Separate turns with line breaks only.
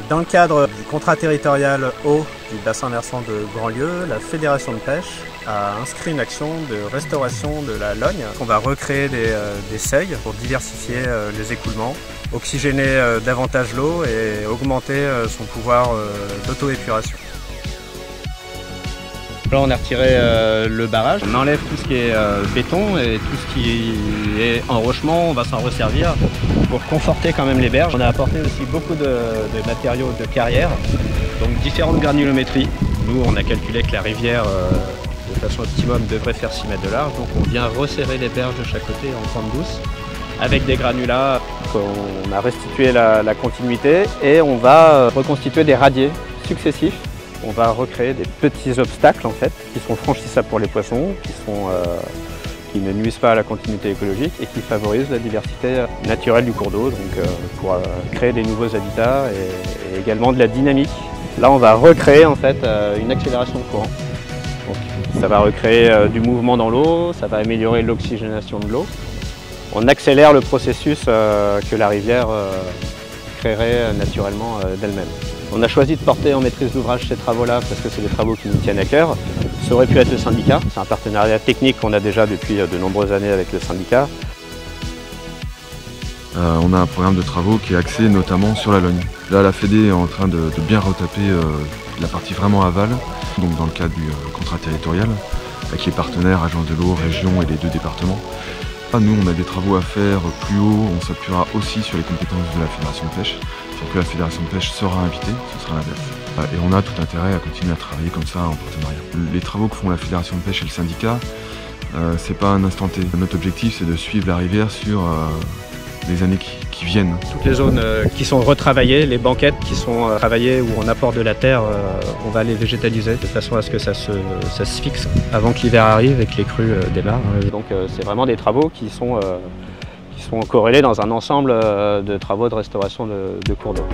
Dans le cadre du contrat territorial eau du bassin versant de Grandlieu, la Fédération de pêche a inscrit une action de restauration de la Logne. On va recréer des seuils pour diversifier les écoulements, oxygéner davantage l'eau et augmenter son pouvoir d'auto-épuration. Là, on a retiré le barrage, on enlève tout ce qui est béton et tout ce qui est enrochement, on va s'en resservir pour conforter quand même les berges. On a apporté aussi beaucoup de matériaux de carrière, donc différentes granulométries. Nous, on a calculé que la rivière, de façon optimum, devrait faire 6 mètres de large, donc on vient resserrer les berges de chaque côté en pente douce avec des granulats. On a restitué la continuité et on va reconstituer des radiers successifs. On va recréer des petits obstacles en fait, qui sont franchissables pour les poissons, qui ne nuisent pas à la continuité écologique et qui favorisent la diversité naturelle du cours d'eau, donc pour créer des nouveaux habitats et également de la dynamique. Là, on va recréer en fait une accélération de courant. Donc, ça va recréer du mouvement dans l'eau, ça va améliorer l'oxygénation de l'eau. On accélère le processus que la rivière créerait naturellement d'elle-même. On a choisi de porter en maîtrise d'ouvrage ces travaux-là parce que c'est des travaux qui nous tiennent à cœur. Ça aurait pu être le syndicat. C'est un partenariat technique qu'on a déjà depuis de nombreuses années avec le syndicat.
On a un programme de travaux qui est axé notamment sur la Logne. Là, la Fédé est en train de bien retaper la partie vraiment aval, donc dans le cadre du contrat territorial, avec les partenaires, agences de l'eau, région et les 2 départements. Nous, on a des travaux à faire plus haut, on s'appuiera aussi sur les compétences de la Fédération de pêche. C'est-à-dire que la Fédération de pêche sera invitée, ce sera l'inverse. Et on a tout intérêt à continuer à travailler comme ça en partenariat. Les travaux que font la Fédération de pêche et le syndicat, c'est pas un instant T. Notre objectif, c'est de suivre la rivière sur les années qui viennent.
Toutes les zones qui sont retravaillées, les banquettes qui sont travaillées où on apporte de la terre, on va les végétaliser de façon à ce que ça se fixe avant que l'hiver arrive et que les crues démarrent. Donc c'est vraiment des travaux qui sont corrélés dans un ensemble de travaux de restauration de cours d'eau.